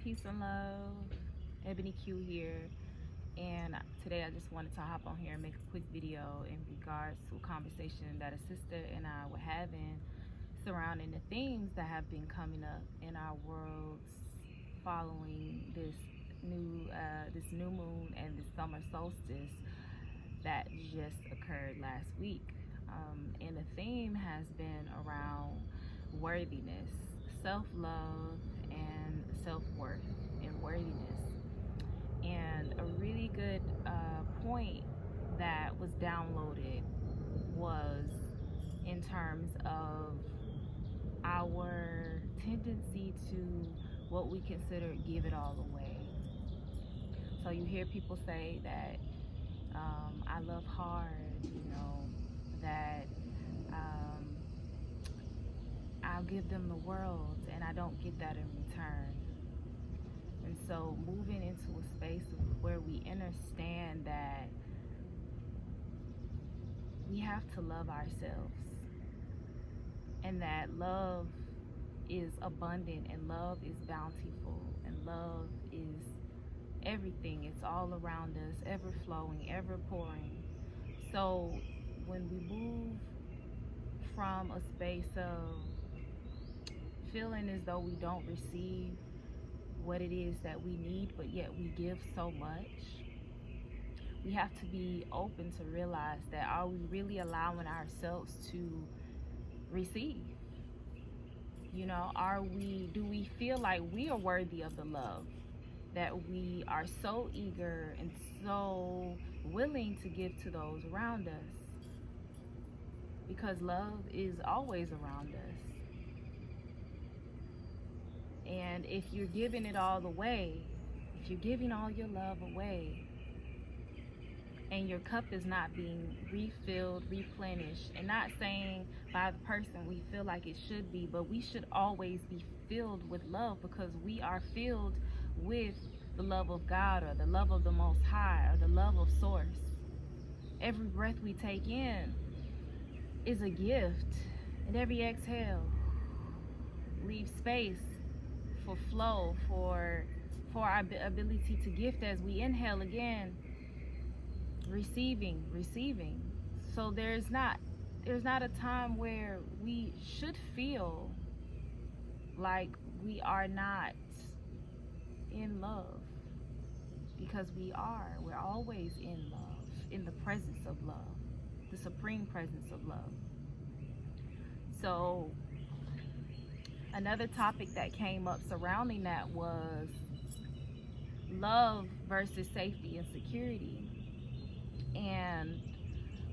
Peace and love. Ebony Q here. And today I just wanted to hop on here and make a quick video in regards to a conversation that a sister and I were having surrounding the themes that have been coming up in our worlds following this new moon and the summer solstice that just occurred last week. And the theme has been around worthiness, self-love, and self-worth and worthiness. And a really good point that was downloaded was in terms of our tendency to what we consider give it all away. So you hear people say that I love hard, that I'll give them the world and I don't get that in return. And so moving into a space where we understand that we have to love ourselves and that love is abundant and love is bountiful and love is everything. It's all around us, ever flowing, ever pouring. So when we move from a space of feeling as though we don't receive what it is that we need, but yet we give so much, we have to be open to realize that, are we really allowing ourselves to receive? Do we feel like we are worthy of the love that we are so eager and so willing to give to those around us? Because love is always around us. And if you're giving it all away, if you're giving all your love away, and your cup is not being refilled, replenished, and not saying by the person we feel like it should be, but we should always be filled with love, because we are filled with the love of God, or the love of the Most High, or the love of Source. Every breath we take in is a gift, and every exhale leaves space for flow, for our ability to gift as we inhale again, receiving. So there's not a time where we should feel like we are not in love, because we're always in love, in the presence of love, the supreme presence of love. So another topic that came up surrounding that was love versus safety and security. And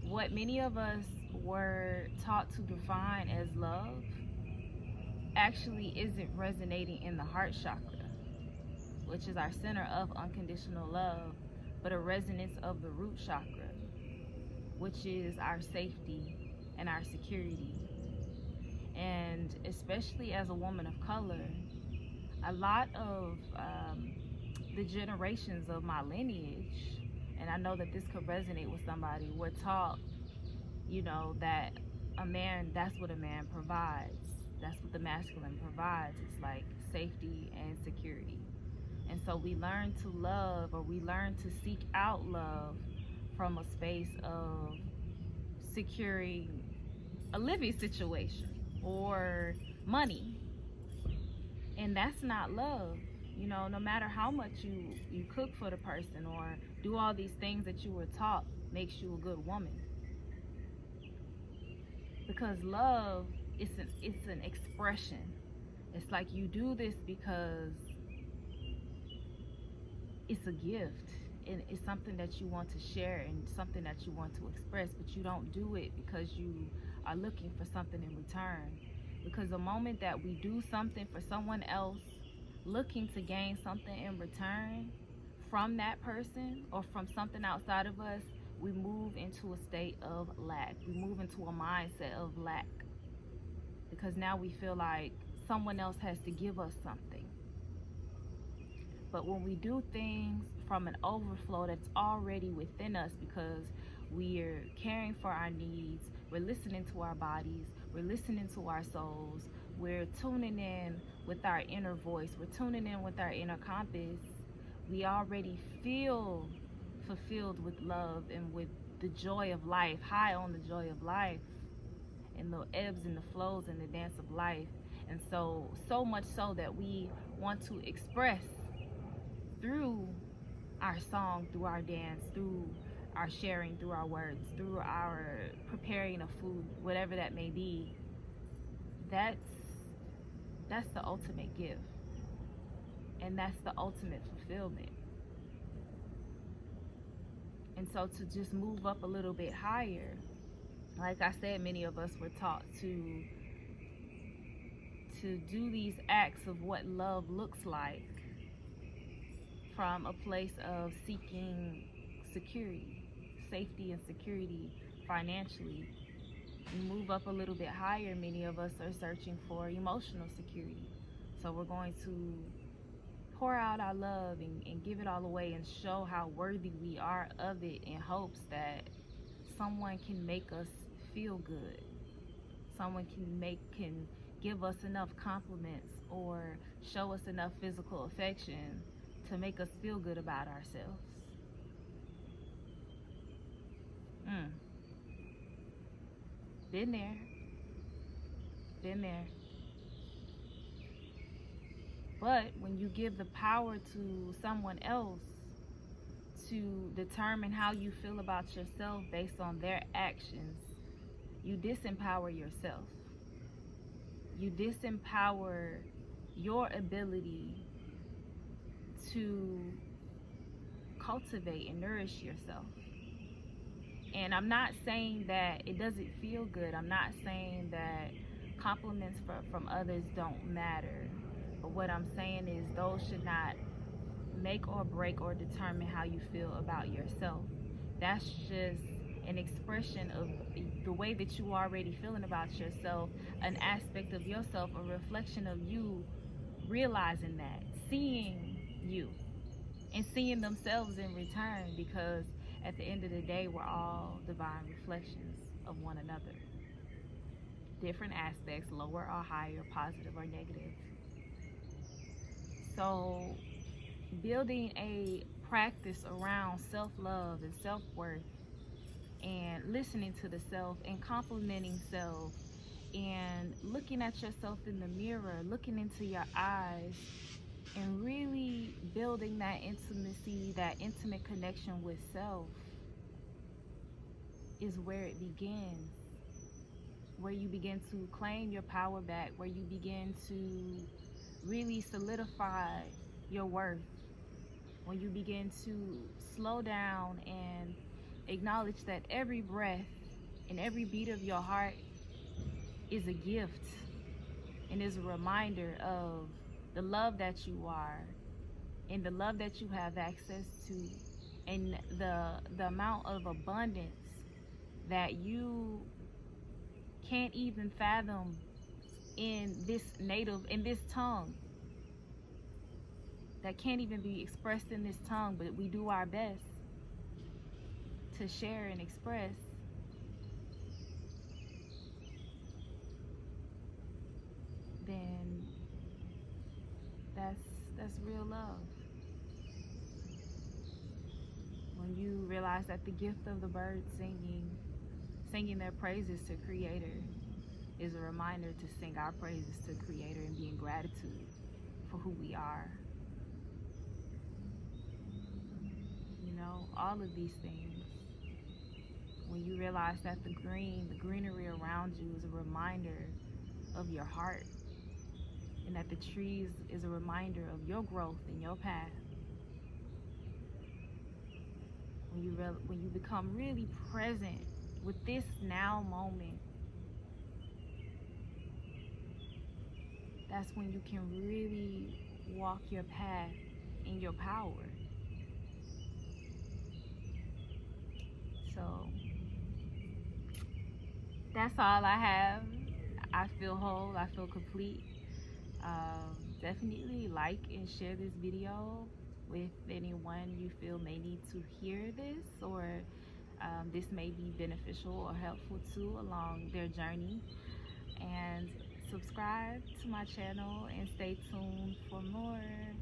what many of us were taught to define as love actually isn't resonating in the heart chakra, which is our center of unconditional love, but a resonance of the root chakra, which is our safety and our security. And especially as a woman of color, a lot of the generations of my lineage, and I know that this could resonate with somebody, we're taught, that a man, that's what a man provides. That's what the masculine provides. It's like safety and security. And so we learn to love, or we learn to seek out love from a space of securing a living situation or money. And that's not love. No matter how much you cook for the person or do all these things that you were taught makes you a good woman. Because love, it's an expression. It's like you do this because it's a gift, and it's something that you want to share and something that you want to express, but you don't do it because you are looking for something in return. Because the moment that we do something for someone else, looking to gain something in return from that person or from something outside of us, we move into a state of lack. We move into a mindset of lack, because now we feel like someone else has to give us something. But when we do things from an overflow that's already within us, because we're caring for our needs, we're listening to our bodies, we're listening to our souls, we're tuning in with our inner voice, we're tuning in with our inner compass, we already feel fulfilled with love and with the joy of life, high on the joy of life, and the ebbs and the flows and the dance of life. And so much so that we want to express through our song, through our dance, through our sharing, through our words, through our preparing of food, whatever that may be. That's the ultimate gift, and that's the ultimate fulfillment. And so to just move up a little bit higher, like I said, many of us were taught to do these acts of what love looks like from a place of seeking security, safety and security financially. And move up a little bit higher, many of us are searching for emotional security. So we're going to pour out our love and give it all away and show how worthy we are of it, in hopes that someone can make us feel good. Someone can give us enough compliments or show us enough physical affection to make us feel good about ourselves. Been there. But when you give the power to someone else to determine how you feel about yourself based on their actions, you disempower yourself. You disempower your ability to cultivate and nourish yourself. And I'm not saying that it doesn't feel good. I'm not saying that compliments from others don't matter. But what I'm saying is those should not make or break or determine how you feel about yourself. That's just an expression of the way that you are already feeling about yourself, an aspect of yourself, a reflection of you realizing that, seeing you, and seeing themselves in return, because at the end of the day, we're all divine reflections of one another. Different aspects, lower or higher, positive or negative. So building a practice around self-love and self-worth, and listening to the self and complimenting self, and looking at yourself in the mirror, looking into your eyes, and really building that intimacy, that intimate connection with self, is where it begins. Where you begin to claim your power back, where you begin to really solidify your worth, when you begin to slow down and acknowledge that every breath and every beat of your heart is a gift and is a reminder of the love that you are and the love that you have access to, and the amount of abundance that you can't even fathom in this tongue, that can't even be expressed in this tongue, but we do our best to share and express. Then that's real love. When you realize that the gift of the birds singing their praises to Creator is a reminder to sing our praises to Creator and be in gratitude for who we are. You know, all of these things. When you realize that the greenery around you is a reminder of your heart, and that the trees is a reminder of your growth and your path. When you become really present with this now moment, that's when you can really walk your path in your power. So that's all I have. I feel whole, I feel complete. Definitely like and share this video with anyone you feel may need to hear this, or this may be beneficial or helpful to along their journey. And subscribe to my channel and stay tuned for more.